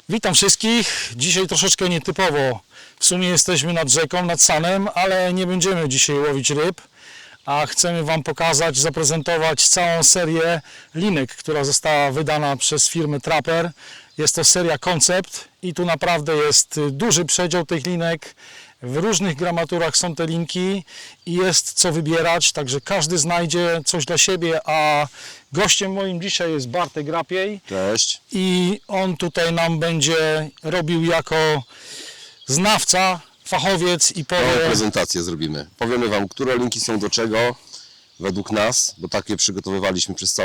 Witam wszystkich. Dzisiaj troszeczkę nietypowo. W sumie jesteśmy nad rzeką, nad Sanem, ale nie będziemy dzisiaj łowić ryb, a chcemy Wam pokazać, zaprezentować całą serię linek, która została wydana przez firmę Trapper. Jest to seria koncept i tu naprawdę jest duży przedział tych linek. W różnych gramaturach są te linki i jest co wybierać, także każdy znajdzie coś dla siebie, a gościem moim dzisiaj jest Bartek Rapiej. Cześć. I on tutaj nam będzie robił jako znawca, fachowiec i Małą powie... prezentację zrobimy. Powiemy Wam, które linki są do czego według nas, bo takie przygotowywaliśmy przez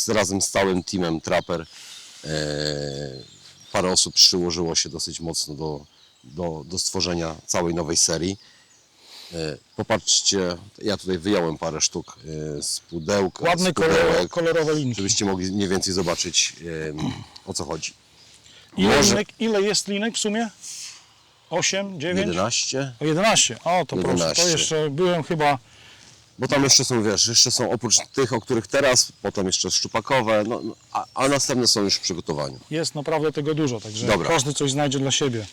razem z całym teamem Trapper. Parę osób przyłożyło się dosyć mocno do stworzenia całej nowej serii. Popatrzcie, ja tutaj wyjąłem parę sztuk z pudełka. Ładne, z pudełek, kolorowe linki. żebyście mogli mniej więcej zobaczyć, o co chodzi. Ile jest linek w sumie? 8, 9? 11? O, 11. O, to proszę, 11. to jeszcze byłem chyba... Bo tam jeszcze są, wiesz, jeszcze są oprócz tych, o których teraz, potem jeszcze szczupakowe, a następne są już w przygotowaniu. Jest naprawdę tego dużo, także Dobra. każdy coś znajdzie dla siebie.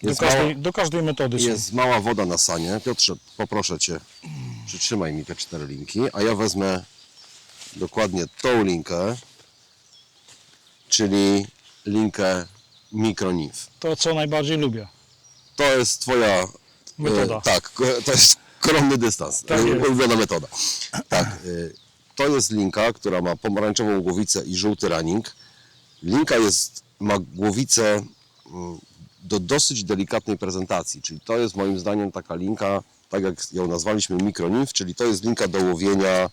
Jest Do każdej metody są. Jest mała woda na sanie. Piotrze, poproszę Cię, przytrzymaj mi te 4 linki, a ja wezmę dokładnie tą linkę, czyli linkę Micro-Nymph. To, co najbardziej lubię. To jest Twoja Metoda. tak, to jest koronny dystans. Tak jest. Ulubiona metoda. Tak, to jest linka, która ma pomarańczową głowicę i żółty running. Linka ma głowicę do dosyć delikatnej prezentacji, czyli to jest moim zdaniem taka linka, tak jak ją nazwaliśmy Micro-Nymph, czyli to jest linka do łowienia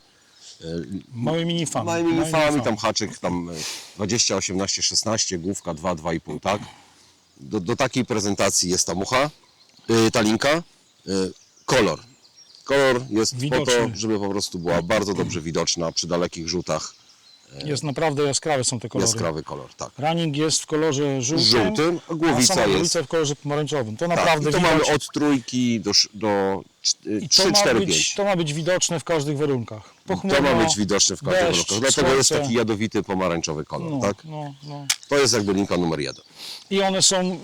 Małymi nimfami. małymi nimfami, tam haczyk tam 20, 18, 16, główka 2, 2,5, tak? Do takiej prezentacji jest ta mucha, ta linka. Kolor. Kolor jest po Widoczny. to, żeby po prostu była bardzo dobrze widoczna przy dalekich rzutach. Jest naprawdę jaskrawe są te kolory. Jaskrawy kolor, tak. Running jest w kolorze żółtym, Żółtym, a głowica sama jest- głowica w kolorze pomarańczowym. To Tak, naprawdę i to widać. mamy od trójki do I 3, 4, 5. to ma być widoczne w każdych warunkach. To Pochmurno, ma być widoczne w każdym deszcz, roku. Dlatego jest słońce. taki jadowity pomarańczowy kolor, No, tak? no. To jest jakby linka numer 1. I one są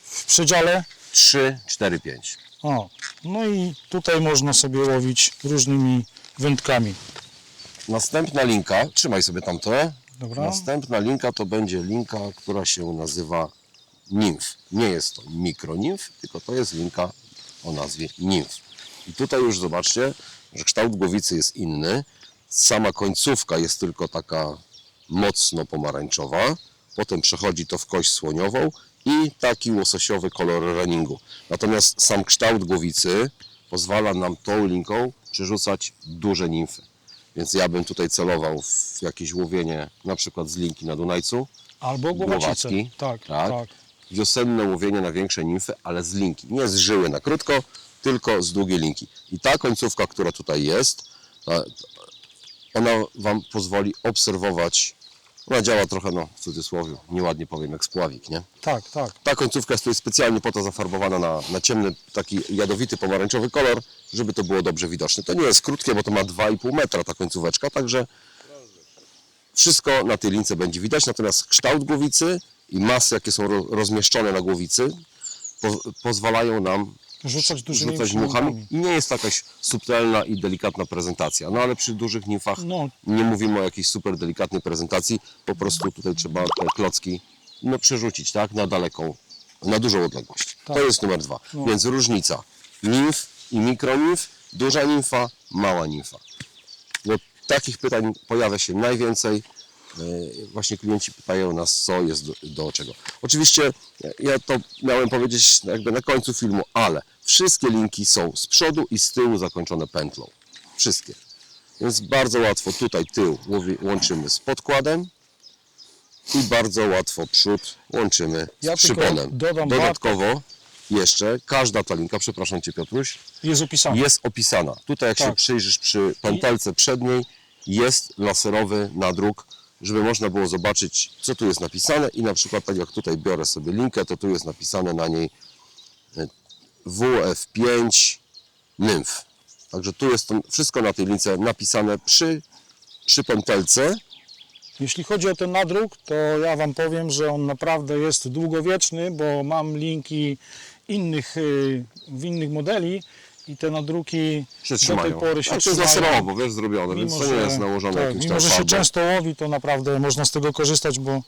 w przedziale. 3, 4, 5. O, no i tutaj można sobie łowić różnymi wędkami. Następna linka, trzymaj sobie tamto. Dobra. Następna linka to będzie linka, która się nazywa Nymph. Nie jest to Micro-Nymph, tylko to jest linka o nazwie Nymph. I tutaj już zobaczcie, że kształt głowicy jest inny. Sama końcówka jest tylko taka mocno pomarańczowa. Potem przechodzi to w kość słoniową i taki łososiowy kolor runningu. Natomiast sam kształt głowicy pozwala nam tą linką przerzucać duże nimfy. Więc ja bym tutaj celował w jakieś łowienie, na przykład z linki na Dunajcu. Albo głowacice. Głowacki. Tak. Wiosenne łowienie na większe nimfy, ale z linki. Nie z żyły na krótko, tylko z długiej linki. I ta końcówka, która tutaj jest, ona Wam pozwoli obserwować. Ona działa trochę, no w cudzysłowie, nieładnie powiem, jak spławik, nie? Tak. Ta końcówka jest tutaj specjalnie po to zafarbowana na ciemny, taki jadowity, pomarańczowy kolor, żeby to było dobrze widoczne. To nie jest krótkie, bo to ma 2,5 metra ta końcóweczka, także wszystko na tej lince będzie widać, natomiast kształt głowicy i masy, jakie są rozmieszczone na głowicy, pozwalają nam Rzucać dużymi rzucać muchami. I nie jest to jakaś subtelna i delikatna prezentacja. No ale przy dużych nimfach No. nie mówimy o jakiejś super delikatnej prezentacji. Po prostu tutaj trzeba te klocki przerzucić, tak? Na dużą odległość. Tak. To jest numer 2. No. Więc różnica nimf i mikronimf, duża nimfa, mała nimfa. No, takich pytań pojawia się najwięcej. Właśnie klienci pytają nas, co jest do czego. Oczywiście ja to miałem powiedzieć jakby na końcu filmu, ale wszystkie linki są z przodu i z tyłu zakończone pętlą. Wszystkie. Więc bardzo łatwo tutaj tył łączymy z podkładem i bardzo łatwo przód łączymy Ja z tylko przyponem. dodam, Dodatkowo jeszcze każda ta linka, przepraszam Cię Piotruś, Jest opisane. jest opisana. Tutaj jak się Tak. przyjrzysz przy pętelce przedniej, jest laserowy nadruk, żeby można było zobaczyć, co tu jest napisane i na przykład tak jak tutaj biorę sobie linkę, to tu jest napisane na niej WF5 Nymph. Także tu jest to wszystko na tej lince napisane przy pętelce Jeśli chodzi o ten nadruk, to ja Wam powiem, że on naprawdę jest długowieczny, bo mam linki w innych modeli i te nadruki Się do tej trzymają. pory się A to jest trzymają. laserowo, wiesz, zrobione, więc to nie jest nałożone tak, jakimś mimo tam że się farbą. często łowi, to naprawdę można z tego korzystać, bo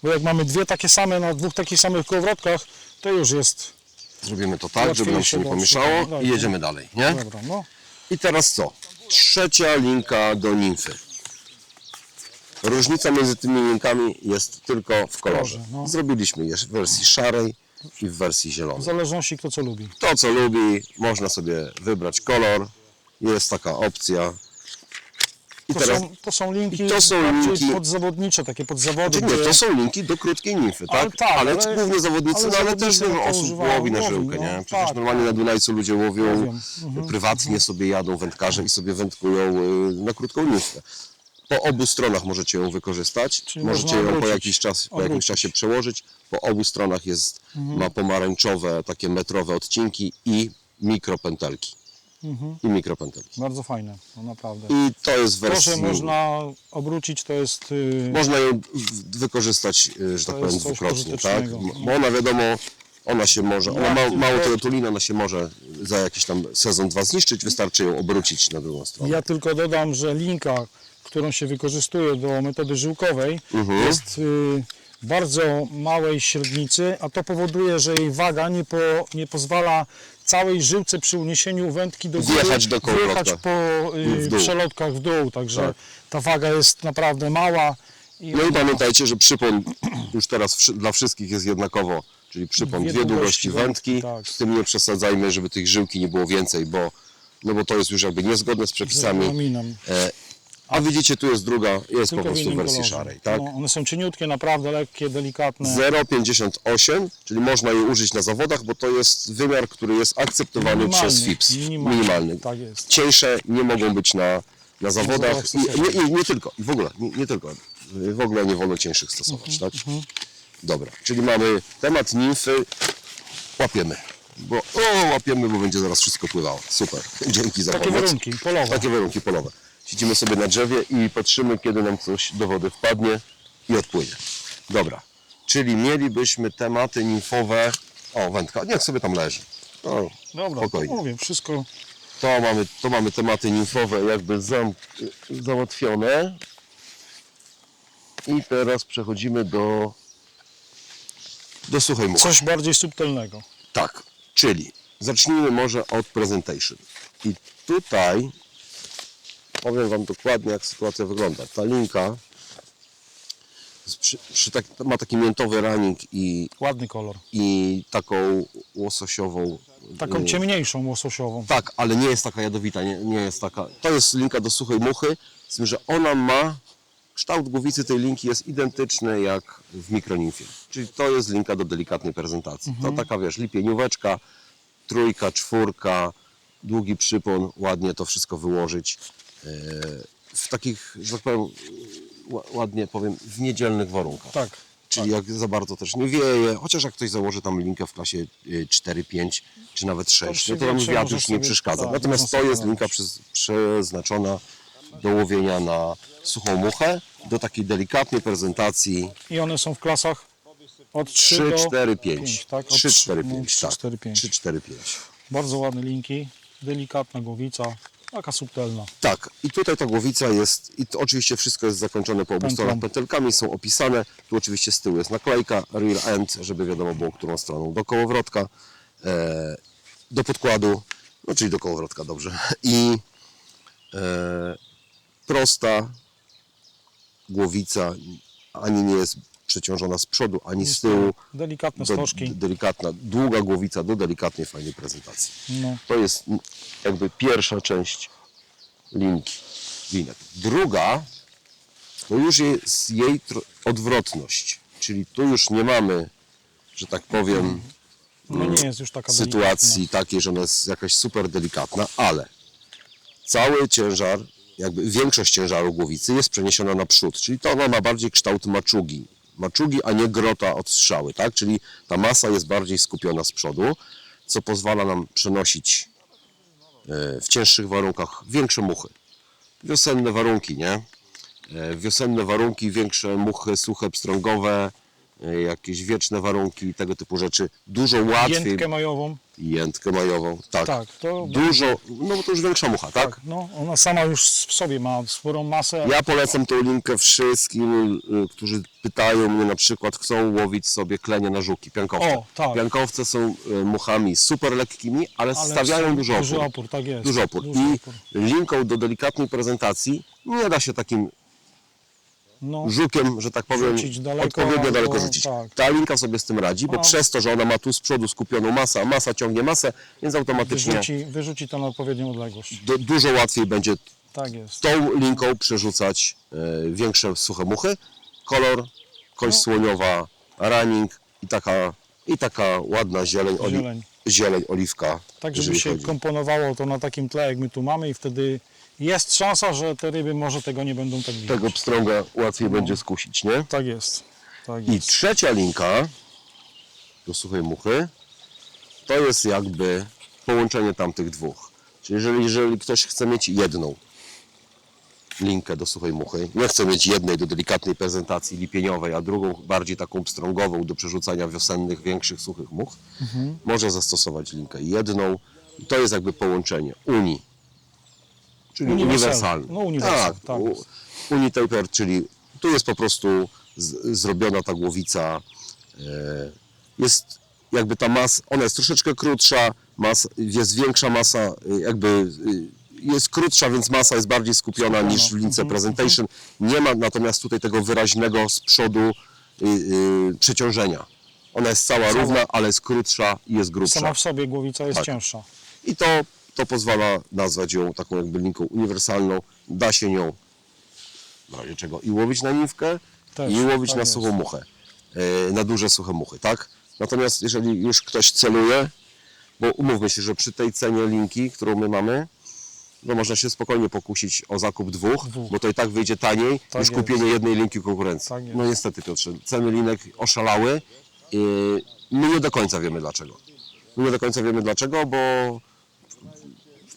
jak mamy dwie takie same na dwóch takich samych kołowrotkach, to już jest. Zrobimy to tak, żeby nam się nie Łatwiejsze do pomieszało obsługi. i jedziemy dalej, nie? Dobra, no. I teraz co? Trzecia linka do nimfy. Różnica między tymi linkami jest tylko w kolorze. no. Zrobiliśmy je w wersji szarej i w wersji W zielonej. zależności kto co lubi. To co lubi, można sobie wybrać kolor. Jest taka opcja. I teraz To są linki to są bardziej linki- podzawodnicze, takie podzawody. nie, to są linki do krótkiej nimfy, tak? Ale głównie zawodnicy, ale no ale też zawodnicy wiele to osób używają, łowi na łowi, żyłkę, no, nie? Przecież tak, normalnie na Dunajcu ludzie łowią, Łowią. prywatnie sobie jadą wędkarze i sobie wędkują na krótką nimfę. Po obu stronach możecie ją wykorzystać, Czyli możecie można ją po obrócić. jakimś czasie przełożyć. Po obu stronach jest, ma pomarańczowe, takie metrowe odcinki i mikropętelki. I mikropętelki. Bardzo fajne, no naprawdę. I to jest w To, wersji... że można obrócić, to jest... Można ją wykorzystać, że tak To powiem, jest coś dwukrotnie, tak? pożytecznego. Bo ona wiadomo, ona się może, ona ma tylko- mało tego tulina, ona się może za jakiś tam sezon, dwa zniszczyć, wystarczy ją obrócić na drugą stronę. Ja tylko dodam, że linka, którą się wykorzystuje do metody żyłkowej, jest bardzo małej średnicy, a to powoduje, że jej waga nie pozwala całej żyłce przy uniesieniu wędki do góry Wjechać do kołowrotka. wjechać po w dół. przelotkach w dół, także Tak. ta waga jest naprawdę mała. No i pamiętajcie, że przypon już teraz dla wszystkich jest jednakowo, czyli przypon Dwie dwie długości długości wędki, wędki, tak. z tym nie przesadzajmy, żeby tych żyłki nie było więcej, bo to jest już jakby niezgodne z przepisami. Regulaminem. A widzicie, tu jest druga, jest po Tylko w prostu w innym wersji kolorze. szarej, tak? No, one są cieniutkie, naprawdę lekkie, delikatne. 0,58, czyli można je użyć na zawodach, bo to jest wymiar, który jest akceptowany Minimalny, przez FIPS. minimalny. Tak jest. Cieńsze nie mogą być na zawodach zawodach stosować. i nie tylko, i w ogóle, nie tylko, w ogóle nie wolno cieńszych stosować, tak? Dobra, czyli mamy temat nimfy, łapiemy, bo będzie zaraz wszystko pływało. Super, dzięki za Takie pomoc. warunki polowe. Takie warunki polowe. Siedzimy sobie na drzewie i patrzymy, kiedy nam coś do wody wpadnie i odpłynie. Dobra, czyli mielibyśmy tematy nimfowe. O, wędka, niech sobie tam leży. No, Dobra, spokojnie. mówię, wszystko To mamy tematy nimfowe jakby załatwione. I teraz przechodzimy do suchej muchy. coś bardziej subtelnego. Tak, czyli zacznijmy może od presentation. I tutaj powiem Wam dokładnie, jak sytuacja wygląda. Ta linka ma taki miętowy running Ładny kolor. i taką łososiową. Taką ciemniejszą łososiową. Tak, ale nie jest taka jadowita, nie jest taka. To jest linka do suchej muchy, z tym, że ona ma. Kształt głowicy tej linki jest identyczny jak w mikronimfie. Czyli to jest linka do delikatnej prezentacji. To taka, wiesz, lipienióweczka, trójka, czwórka, długi przypon, ładnie to wszystko wyłożyć. W takich, że tak powiem, ładnie powiem, w niedzielnych warunkach. Tak. Czyli jak za bardzo też nie wieje, chociaż jak ktoś założy tam linkę w klasie 4-5 czy nawet 6, no to tam wietrze wiatr możesz już nie sobie- przeszkadza. tak, Natomiast można to sobie jest linka przeznaczona do łowienia na suchą muchę, do takiej delikatnej prezentacji I one są w klasach od 3 3, do 4, 5. tak? Od 3, 4, no, 5, 3, tak. 4, 5. 3, 4, 5. Bardzo ładne linki, delikatna głowica, taka subtelna. Tak, i tutaj ta głowica jest, i to oczywiście wszystko jest zakończone po obu Pętlą. stronach pętelkami, są opisane. Tu oczywiście z tyłu jest naklejka, rear end, żeby wiadomo było, którą stroną do kołowrotka, do podkładu, no czyli do kołowrotka, dobrze. I prosta głowica, ani nie jest przeciążona z przodu, ani z tyłu. Delikatne stożki. Delikatna, długa głowica do delikatnej, fajnej prezentacji. No. To jest jakby pierwsza część linki. Linek. Druga to już jest jej odwrotność, czyli tu już nie mamy, że tak powiem, No nie jest już taka sytuacji takiej, że ona jest jakaś super delikatna, ale cały ciężar, jakby większość ciężaru głowicy jest przeniesiona na przód, czyli to ona ma bardziej kształt maczugi, a nie grota od strzały, tak? Czyli ta masa jest bardziej skupiona z przodu, co pozwala nam przenosić w cięższych warunkach większe muchy. Wiosenne warunki, nie? wiosenne warunki, większe muchy, suche, pstrągowe, jakieś wieczne warunki, tego typu rzeczy. Dużo łatwiej. Jętkę majową. Jętkę majową, tak. Tak, to Dużo, no bo to już większa mucha, tak? no, ona sama już w sobie ma sporą masę. Ja polecam tą linkę wszystkim, którzy pytają mnie, na przykład chcą łowić sobie klenie na żuki, piankowce. O, tak. Piankowce są muchami super lekkimi, ale Ale stawiają są- dużo duży opór. opór, tak jest. Duży opór. Duży I opór. linką do delikatnej prezentacji nie da się takim No, żukiem, że tak powiem, Rzucić daleko, odpowiednio daleko albo- rzucić. tak. Ta linka sobie z tym radzi, bo No. przez to, że ona ma tu z przodu skupioną masę, a masa ciągnie masę, więc automatycznie wyrzuci to na odpowiednią odległość. dużo łatwiej będzie Tak jest. tą linką przerzucać większe suche muchy. Kolor, kość słoniowa, running i taka ładna zieleń, zieleń oliwka. Tak, żeby jeżeli się chodzi. komponowało to na takim tle, jak my tu mamy i wtedy jest szansa, że te ryby może tego nie będą tak widzieć. Tego pstrąga łatwiej będzie skusić, nie? Tak jest. Tak I jest. trzecia linka do suchej muchy to jest jakby połączenie tamtych dwóch. Czyli jeżeli ktoś chce mieć jedną linkę do suchej muchy, nie chce mieć jednej do delikatnej prezentacji lipieniowej, a drugą bardziej taką pstrągową do przerzucania wiosennych, większych, suchych much, może zastosować linkę jedną. I to jest jakby połączenie Uni, czyli uniwersalne. No, uniwersal, tak u- jest. Unitaper, czyli tu jest po prostu zrobiona ta głowica. Jest jakby ta masa, ona jest troszeczkę krótsza, jest większa masa, jakby jest krótsza, więc masa jest bardziej skupiona niż w lince Presentation. Nie ma natomiast tutaj tego wyraźnego z przodu przeciążenia. Ona jest cała równa, ale jest krótsza i jest grubsza. Sama w sobie głowica jest Tak. cięższa. I to pozwala nazwać ją taką jakby linką uniwersalną. Da się nią w razie czego i łowić na nimfkę, Też, i łowić tak na jest. suchą muchę, na duże suche muchy, tak? Natomiast jeżeli już ktoś celuje, bo umówmy się, że przy tej cenie linki, którą my mamy, no można się spokojnie pokusić o zakup dwóch, bo to i tak wyjdzie taniej Tak niż jest. kupienie jednej linki konkurencji. Tak jest. No niestety, Piotrze, ceny linek oszalały. My nie do końca wiemy dlaczego. My nie do końca wiemy dlaczego, bo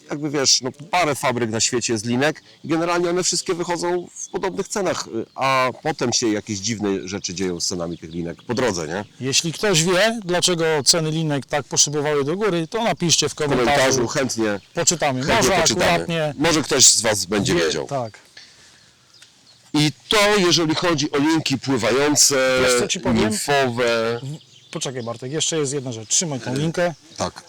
jakby wiesz, no parę fabryk na świecie jest linek i generalnie one wszystkie wychodzą w podobnych cenach, a potem się jakieś dziwne rzeczy dzieją z cenami tych linek po drodze, nie? Jeśli ktoś wie, dlaczego ceny linek tak poszybowały do góry, to napiszcie w W komentarzu komentarzu. chętnie Poczytamy. poczytamy. Może akuratnie Może ktoś z Was będzie wiedział. Tak. I to jeżeli chodzi o linki pływające, Wiesz, co ci powiem? nimfowe, Poczekaj Bartek, jeszcze jest jedna rzecz. Trzymaj tą linkę. tak,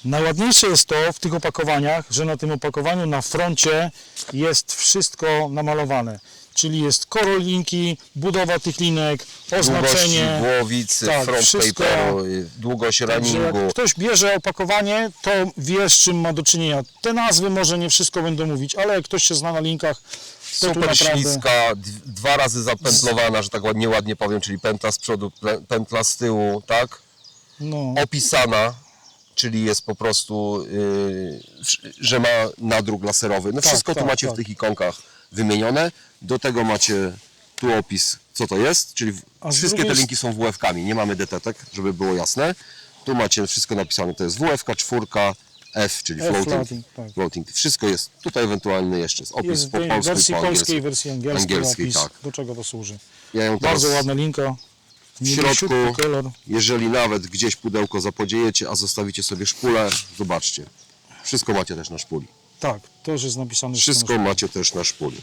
Najładniejsze jest to w tych opakowaniach, że na tym opakowaniu na froncie jest wszystko namalowane. Czyli jest kolor linki, budowa tych linek, oznaczenie. długości głowicy, Tak, front wszystko. paperu, długość Także runningu. jak ktoś bierze opakowanie, to wie, z czym ma do czynienia. Te nazwy może nie wszystko będą mówić, ale jak ktoś się zna na linkach, to tu Super naprawdę... śliska, dwa razy zapętlowana, że tak ładnie powiem, czyli pętla z przodu, pętla z tyłu, tak? No, Opisana, czyli jest po prostu, że ma nadruk laserowy. No Tak, wszystko tu tak, macie tak. w tych ikonkach wymienione. Do tego macie tu opis, co to jest, czyli A z wszystkie drugiej te linki są WF-kami, nie mamy detetek, żeby było jasne. Tu macie wszystko napisane, to jest WF-ka, 4, F, czyli floating. floating, tak. Floating. Wszystko jest. Tutaj ewentualnie jeszcze jest opis jest po w polsku i wersji po polskiej, angielsku. wersji angielskiej, Angielskiej, opis, tak. do czego to służy. Ja ją teraz Bardzo ładna linka. w środku, Niebieściutki kolor. jeżeli nawet gdzieś pudełko zapodziejecie, a zostawicie sobie szpulę, zobaczcie. Wszystko macie też na szpuli. Tak, to już jest napisane. Wszystko macie też na szpuli.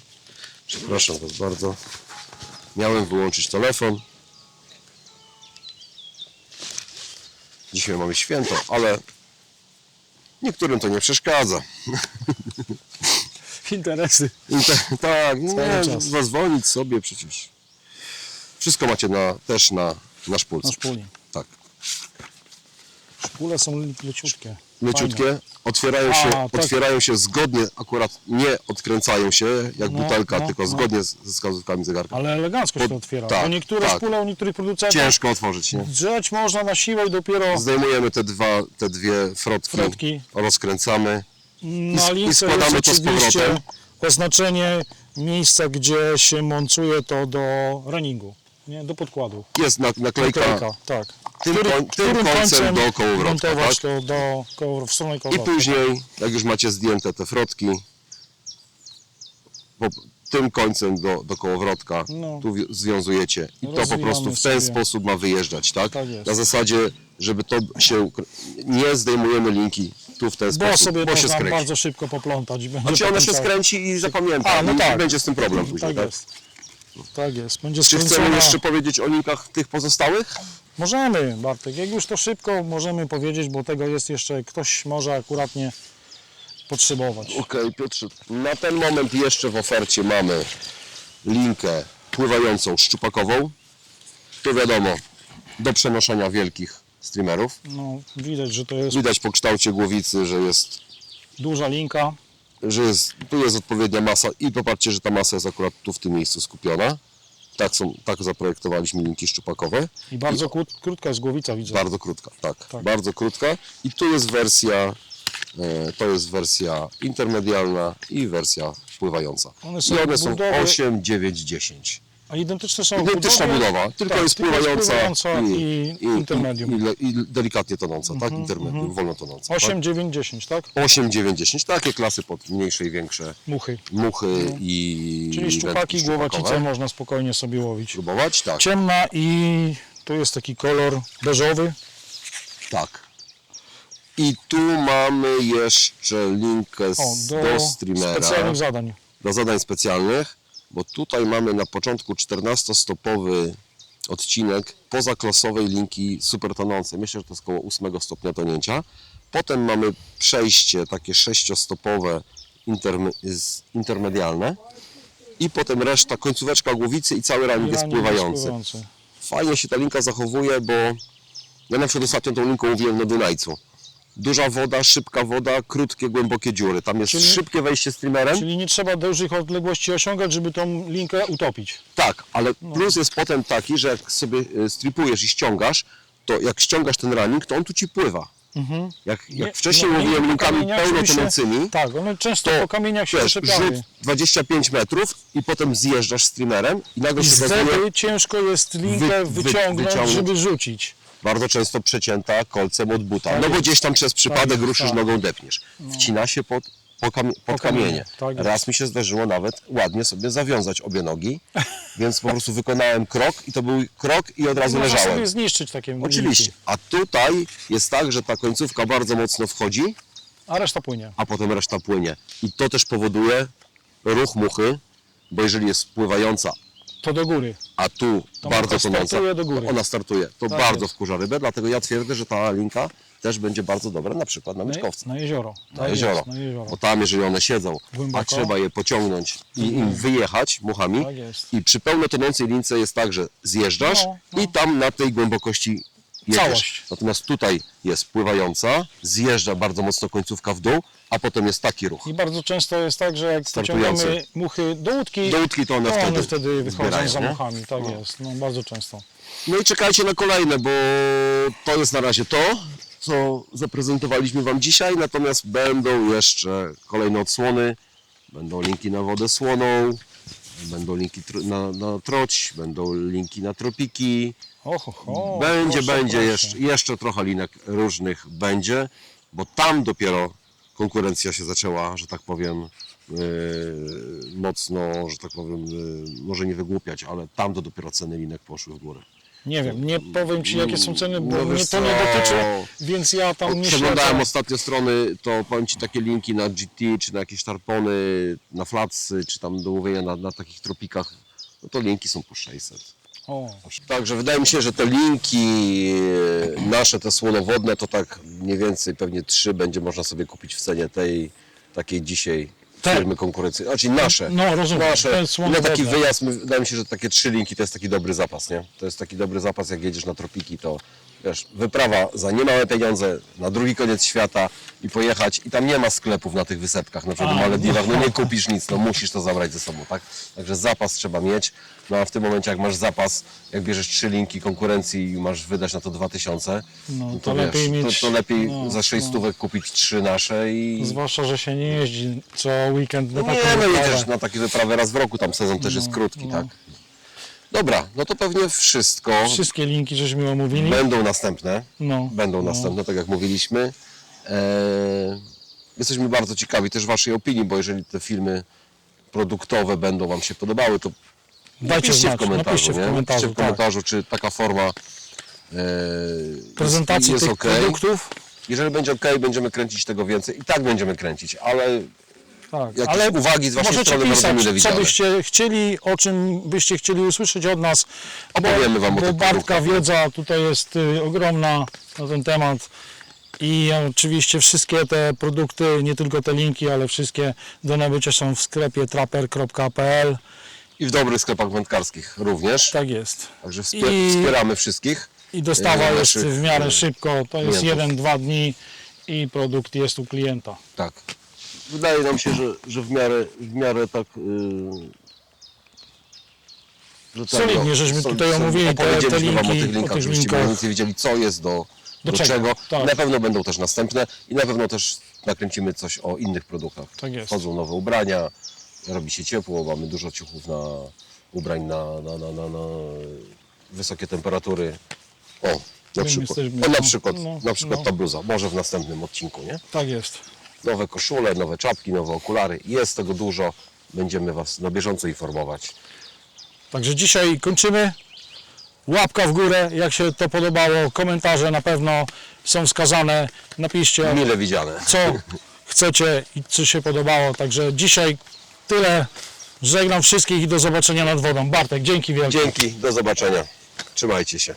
Przepraszam Was bardzo. Miałem wyłączyć telefon. Dzisiaj mamy święto, ale niektórym to nie przeszkadza. Interesy. Tak, nie, czas. zadzwonić sobie przecież. Wszystko macie też na szpulce. Na szpuli. Tak. Szpule są leciutkie. Leciutkie, Fajne. otwierają A, się, tak. otwierają się zgodnie, akurat nie odkręcają się jak No, butelka, no, tylko no. zgodnie ze wskazówkami zegarka. Ale elegancko się to otwiera. tak, Bo niektóre tak. szpule u niektórych producentów Ciężko otworzyć, nie? drzeć można na siłę i dopiero Zdejmujemy te dwie frotki, rozkręcamy na i lince jest składamy to z oczywiście powrotem. oznaczenie miejsca, gdzie się montuje to do runningu, nie? Do podkładu. Jest naklejka Naklejka, tak. tym Którym końcem do kołowrotka, montować tak? to w stronę I kołowrotka. później, jak już macie zdjęte te frotki, tym końcem do kołowrotka, No. tu związujecie i to po Rozwijamy prostu w ten sobie. sposób ma wyjeżdżać, tak? Tak jest. Na zasadzie, żeby to się, nie zdejmujemy linki tu w ten Bo sposób, sobie bo się można skręci. bardzo szybko poplątać. i będzie Znaczy ona potem się tak- skręci i zapamięta, A, no i tak. będzie z tym problem później, Tak tak? jest. Tak jest. Będzie Czy chcemy skręcona. jeszcze powiedzieć o linkach tych pozostałych? Możemy, Bartek. Jak już to szybko możemy powiedzieć, bo tego jest jeszcze, ktoś może akuratnie potrzebować. Okej, Piotrze, na ten moment jeszcze w ofercie mamy linkę pływającą szczupakową. Tu wiadomo, do przenoszenia wielkich streamerów. No, widać, że to jest Widać po kształcie głowicy, duża linka. tu jest odpowiednia masa i popatrzcie, że ta masa jest akurat tu w tym miejscu skupiona. Tak zaprojektowaliśmy linki szczupakowe. I bardzo krótka jest głowica, widzę. Bardzo krótka, tak, Tak. bardzo krótka. I tu jest to jest wersja intermedialna i wersja pływająca. One są I one są budowy- 8, 9, 10. A identyczne są Identyczna budowy. budowa, tylko Tak, jest tylko jest pływająca pływająca i intermedium. i delikatnie tonąca, tak? Intermedium, wolno tonąca. 8, 9, 10, tak? 8, 9, 10, takie klasy pod mniejsze i większe Muchy. muchy i Czyli szczupaki, wędki głowacice szczupakowe. można spokojnie sobie łowić. Próbować? Tak, Ciemna i tu jest taki kolor beżowy. tak. I tu mamy jeszcze linkę O, do streamera. specjalnych zadań. Do zadań specjalnych, bo tutaj mamy na początku 14-stopowy odcinek pozaklasowej linki super tonącej. Myślę, że to jest około 8 stopnia tonięcia. Potem mamy przejście takie 6-stopowe intermedialne i potem reszta, końcóweczka głowicy i cały ranik jest pływający. Fajnie się ta linka zachowuje, bo ja na przykład ostatnio tą linką łowiłem na Dunajcu. Duża woda, szybka woda, krótkie, głębokie dziury. Tam jest Czyli- szybkie wejście streamerem. Czyli nie trzeba dużych odległości osiągać, żeby tą linkę utopić. Tak, ale plus jest potem taki, że jak sobie stripujesz i ściągasz, to jak ściągasz ten running, to on tu ci pływa. Jak wcześniej łowiłem po linkami kamieniach, żeby pełnotonącymi, Tak, one często po kamieniach się wiesz, rzut wyczepiały. 25 metrów i potem zjeżdżasz streamerem i nagle I się okazuje, wtedy ciężko jest linkę wyciągnąć, żeby rzucić. bardzo często przecięta kolcem od buta, no bo gdzieś tam przez przypadek jest, ruszysz tak. nogą, depniesz. Wcina się pod kamienie. tak jest. Raz mi się zdarzyło nawet ładnie sobie zawiązać obie nogi, więc po prostu wykonałem krok i to był krok i od razu Można leżałem. sobie zniszczyć takie Oczywiście, linki, a tutaj jest tak, że ta końcówka bardzo mocno wchodzi, a reszta płynie. a potem reszta płynie. I to też powoduje ruch muchy, bo jeżeli jest pływająca, To do góry. a tu To bardzo mucha tonąca, startuje do góry. ona startuje. To Tak bardzo jest. wkurza rybę, dlatego ja twierdzę, że ta linka też będzie bardzo dobra na przykład na myczkowce. Na jezioro. Na Tak jezioro. jest, na jezioro. Bo tam, jeżeli one siedzą, Głęboko. a trzeba je pociągnąć i im wyjechać muchami, Tak jest. i przy pełno tonącej lince jest tak, że zjeżdżasz No. i tam na tej głębokości jedziesz. Całość. Natomiast tutaj jest pływająca, zjeżdża bardzo mocno końcówka w dół, a potem jest taki ruch. I bardzo często jest tak, że jak Startujący. pociągamy muchy do łódki, Do łódki to one wtedy wtedy wychodzą zbierają, za nie? muchami. Tak jest, no bardzo często. No i czekajcie na kolejne, bo to jest na razie to, co zaprezentowaliśmy Wam dzisiaj, natomiast będą jeszcze kolejne odsłony, będą linki na wodę słoną, będą linki na troć, będą linki na tropiki, będzie proszę. jeszcze trochę linek różnych będzie, bo tam dopiero konkurencja się zaczęła, że tak powiem, mocno, że tak powiem, może nie wygłupiać, ale tam to dopiero ceny linek poszły w górę. Nie wiem, nie powiem Ci jakie są ceny, bo No mnie wiesz to nie co? dotyczy, więc ja tam nie Przeglądałem śledzę. ostatnio strony, to powiem Ci takie linki na GT, czy na jakieś tarpony, na flatsy, czy tam do łowienia na takich tropikach, no to linki są po 600. O, Także wydaje mi się, że te linki nasze, te słonowodne, to tak mniej więcej pewnie 3 będzie można sobie kupić w cenie tej takiej dzisiaj Tak. firmy konkurencyjnej, znaczy nasze. No, rozumiem. To Nasze. jest I na taki słonowodne. wyjazd, wydaje mi się, że takie 3 linki to jest taki dobry zapas, nie? To jest taki dobry zapas, jak jedziesz na tropiki, to wiesz, wyprawa za niemałe pieniądze na drugi koniec świata i pojechać i tam nie ma sklepów na tych wysepkach, na przykład w Malediwach, no nie kupisz nic, no musisz to zabrać ze sobą, tak? Także zapas trzeba mieć, no a w tym momencie jak masz zapas, jak bierzesz 3 linki konkurencji i masz wydać na to 2000, no, to lepiej wiesz, mieć. to lepiej no, za 6 stówek kupić 3 nasze i... Zwłaszcza, że się nie jeździ co weekend na No taką nie, no wyprawę. jedziesz na takie wyprawy raz w roku, tam sezon też jest krótki, tak? Dobra, no to pewnie wszystko. Wszystkie linki żeśmy omówili. Będą następne. No, Będą następne, tak jak mówiliśmy. Jesteśmy bardzo ciekawi też Waszej opinii, bo jeżeli te filmy produktowe będą Wam się podobały, to Dajcie napiszcie znać, w komentarzu, napiszcie w nie? komentarzu, Napiszcie w komentarzu, czy taka forma prezentacji jest tych okej. produktów. Jeżeli będzie ok, będziemy kręcić tego więcej. I tak będziemy kręcić, ale Tak, jakieś uwagi z Waszej możecie strony bardzo pisać, mile co widziane. byście chcieli, o czym byście chcieli usłyszeć od nas. Opowiemy wam o bo tych Bartka produktach. wiedza tutaj jest ogromna na ten temat. I oczywiście wszystkie te produkty, nie tylko te linki, ale wszystkie do nabycia są w sklepie trapper.pl. I w dobrych sklepach wędkarskich również. Tak jest. Także I- wspieramy wszystkich. I dostawa jest naszych, w miarę szybko, to jest klientów. 1-2 dni i produkt jest u klienta. Tak. Wydaje nam się, że w miarę tak... że tak, Solidnie, żeśmy tutaj omówili te opowiedzieliśmy Wam o linki, tych linkach, o tych żebyście linkach. mniej więcej wiedzieli, co jest do czego, czego. tak. Na pewno będą też następne i na pewno też nakręcimy coś o innych produktach. Tak jest. Wchodzą nowe ubrania, robi się ciepło, mamy dużo ciuchów na ubrań na wysokie temperatury. O, na przykład, jesteśmy- na przykład no. ta bluza, może w następnym odcinku, nie? Tak jest. Nowe koszule, nowe czapki, nowe okulary, jest tego dużo, będziemy Was na bieżąco informować. Także dzisiaj kończymy. Łapka w górę, jak się to podobało. Komentarze na pewno są wskazane. Napiszcie, Mile widziane. co chcecie i co się podobało. Także dzisiaj tyle. Żegnam wszystkich i do zobaczenia nad wodą. Bartek, dzięki wielkie. Dzięki, do zobaczenia. Trzymajcie się.